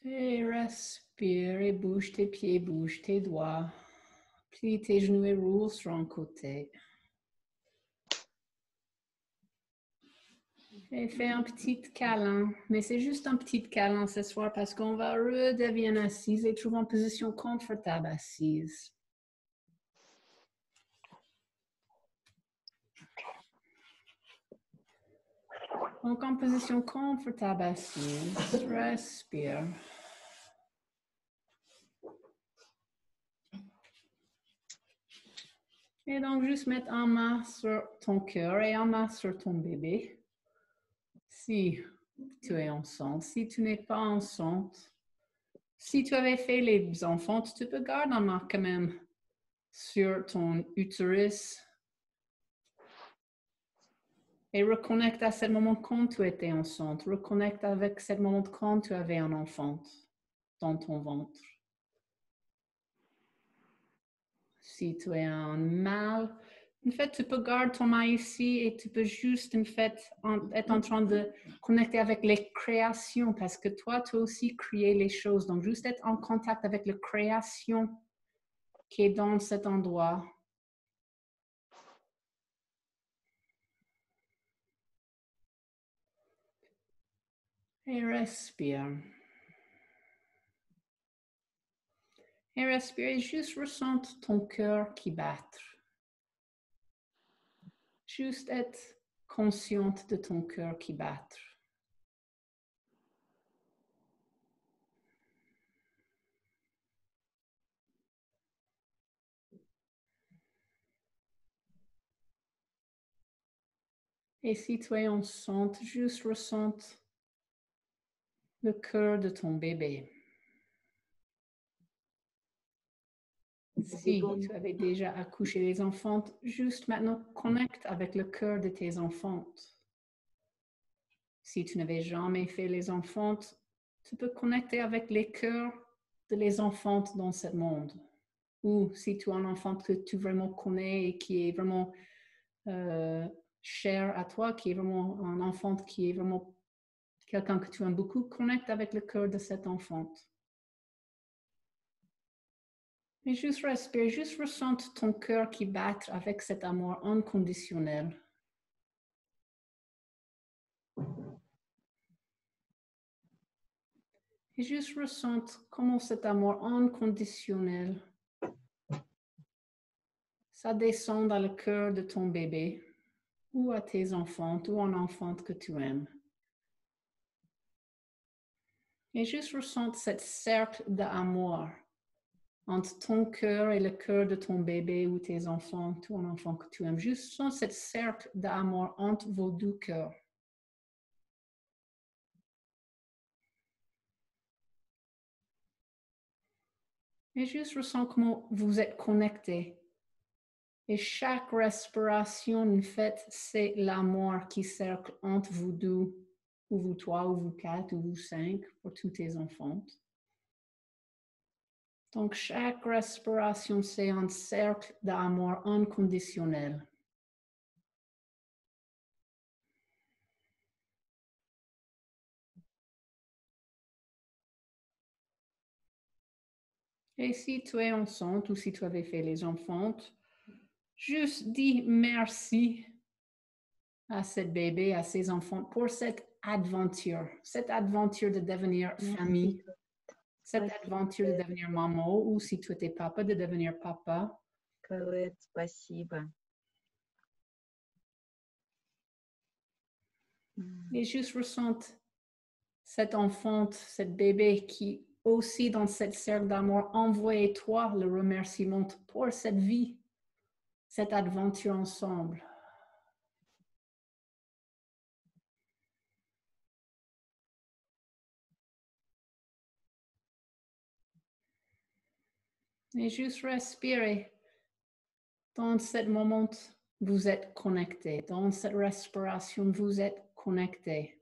Et respire et bouge tes pieds, bouge tes doigts. Plie tes genoux et roule sur un côté. Et fais un petit câlin, mais c'est juste un petit câlin ce soir parce qu'on va redevenir assise et trouver une position confortable assise. Donc en position confortable assise, respire. Et donc juste mettre une main sur ton cœur et une main sur ton bébé. Si tu es enceinte, si tu n'es pas enceinte, si tu avais fait les enfants, tu peux garder une main quand même sur ton utérus et reconnecte à ce moment quand tu étais enceinte. Reconnecte avec ce moment quand tu avais un enfant dans ton ventre. Si tu es un mâle, en fait, tu peux garder ton main ici et tu peux juste, en fait, être en train de connecter avec les créations parce que toi, tu as aussi créé les choses. Donc, juste être en contact avec la création qui est dans cet endroit. Et respire. Et respire et juste ressente ton cœur qui bat. Juste être consciente de ton cœur qui bat. Et si tu es enceinte, juste ressente le cœur de ton bébé. Si tu avais déjà accouché les enfants, juste maintenant connecte avec le cœur de tes enfants. Si tu n'avais jamais fait les enfants, tu peux connecter avec les cœurs de les enfants dans ce monde. Ou si tu as un enfant que tu vraiment connais et qui est vraiment cher à toi, qui est vraiment un enfant qui est vraiment quelqu'un que tu aimes beaucoup, connecte avec le cœur de cet enfant. Et juste respire, juste ressente ton cœur qui bat avec cet amour inconditionnel. Et juste ressente comment cet amour inconditionnel, ça descend dans le cœur de ton bébé ou à tes enfants ou un enfant que tu aimes. Et juste ressente ce cercle d'amour entre ton cœur et le cœur de ton bébé ou tes enfants, ou un enfant que tu aimes. Juste sens ce cercle d'amour entre vos deux cœurs. Et juste ressens comment vous êtes connectés. Et chaque respiration, en fait, c'est l'amour qui cercle entre vous deux, ou vous trois, ou vous quatre, ou vous cinq, pour tous tes enfants. Donc, chaque respiration, c'est un cercle d'amour inconditionnel. Et si tu es enceinte ou si tu avais fait les enfants, juste dis merci à ce bébé, à ces enfants pour cette aventure de devenir famille, cette aventure de devenir maman ou si tu étais papa, de devenir papa. Спасибо. Et juste ressente cet enfant, cette bébé qui aussi dans cette cercle d'amour envoie toi le remerciement pour cette vie, cette aventure ensemble. Et juste respirer. Dans ce moment, vous êtes connecté. Dans cette respiration, vous êtes connecté.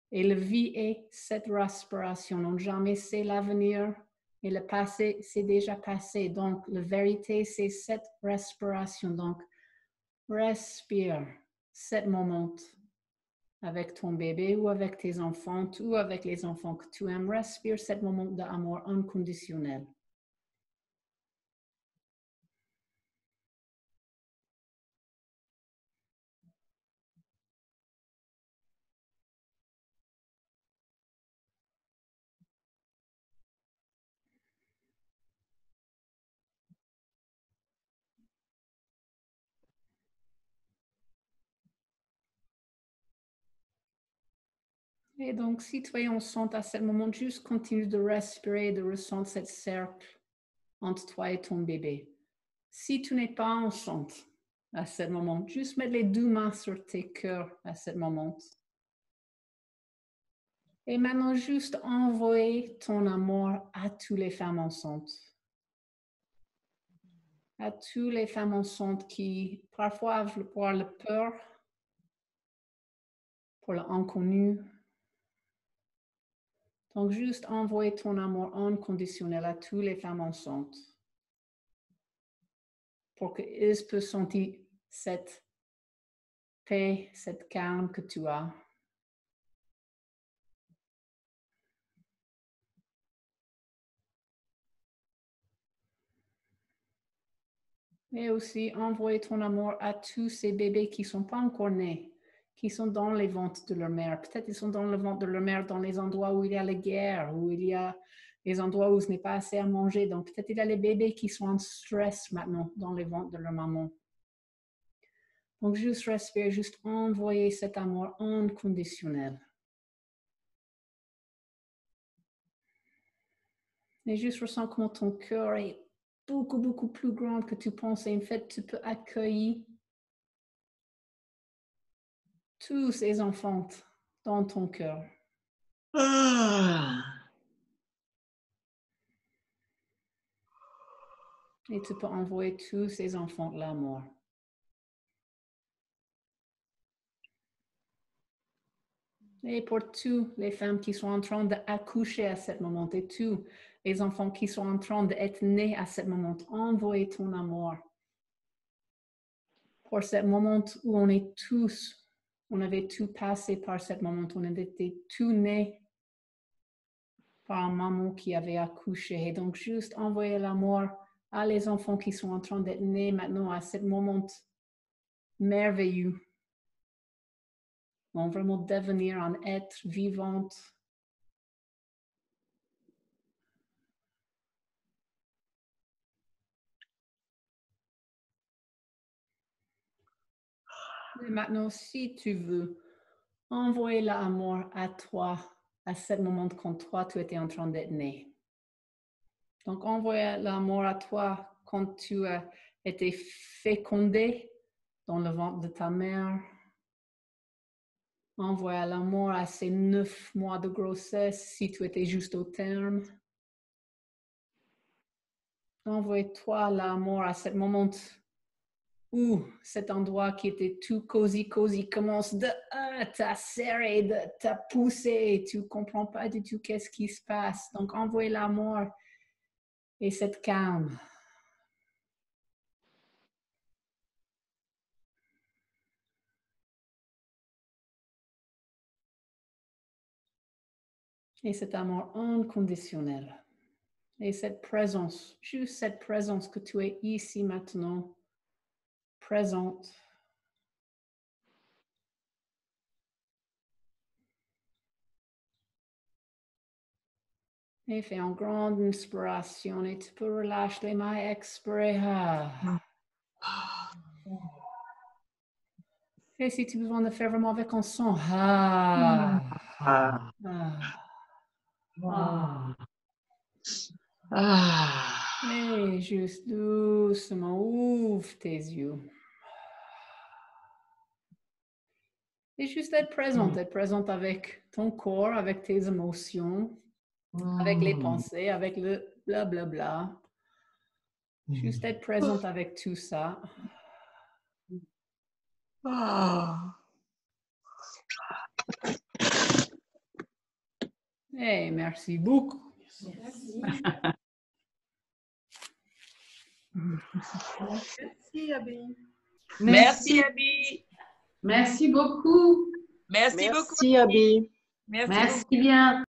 Et la vie est cette respiration. Donc, jamais c'est l'avenir et le passé, c'est déjà passé. Donc, la vérité, c'est cette respiration. Donc, respire ce moment. avec ton bébé ou avec tes enfants ou avec les enfants que tu aimes. Respire ce moment d'amour inconditionnel. Et donc, si tu es enceinte à ce moment, juste continue de respirer, de ressentir cette cercle entre toi et ton bébé. Si tu n'es pas enceinte à ce moment, juste mettre les deux mains sur tes cœurs à ce moment. Et maintenant, juste envoyer ton amour à toutes les femmes enceintes. À toutes les femmes enceintes qui parfois avoir la peur pour l'inconnu. Donc, juste envoyer ton amour inconditionnel à toutes les femmes enceintes pour qu'elles puissent sentir cette paix, cette calme que tu as. Et aussi, envoyer ton amour à tous ces bébés qui ne sont pas encore nés, qui sont dans les ventres de leur mère. Peut-être ils sont dans le ventre de leur mère dans les endroits où il y a la guerre, où il y a les endroits où ce n'est pas assez à manger. Donc, peut-être il y a les bébés qui sont en stress maintenant dans les ventres de leur maman. Donc, juste respire, juste envoyer cet amour inconditionnel. Et juste ressens comment ton cœur est beaucoup, beaucoup plus grand que tu penses. Et en fait, tu peux accueillir tous ces enfants dans ton cœur. Et tu peux envoyer tous ces enfants de l'amour. Et pour toutes les femmes qui sont en train d'accoucher à ce moment, et tous les enfants qui sont en train d'être nés à ce moment, envoie ton amour. Pour ce moment où on est tous, on avait tout passé par ce moment, on était tous nés par une maman qui avait accouché. Et donc, juste envoyer l'amour à les enfants qui sont en train d'être nés maintenant à ce moment merveilleux. Vont vraiment devenir un être vivant. Et maintenant, si tu veux, envoyer l'amour à toi à ce moment quand toi, tu étais en train d'être né. Donc, envoyer l'amour à toi quand tu as été fécondé dans le ventre de ta mère. Envoyer l'amour à ces 9 mois de grossesse si tu étais juste au terme. Envoie-toi l'amour à ce moment où cet endroit qui était tout cosy commence de t'asserrer, de te pousser. Tu ne comprends pas du tout qu'est-ce qui se passe. Donc, envoie l'amour et cette calme. Et cet amour inconditionnel. Et cette présence, juste cette présence que tu es ici maintenant, présente. Et fais une grande inspiration et tu peux relâcher les mains et expirer. Et si tu as besoin de faire vraiment avec un son. Et juste doucement, ouvre tes yeux. Et juste être présente avec ton corps, avec tes émotions, avec les pensées, avec le blablabla. Juste être présente avec tout ça. Et merci beaucoup. Merci. Merci, Abby. Merci, Abby. Merci beaucoup. Merci beaucoup. Merci, Abby. Merci Merci bien.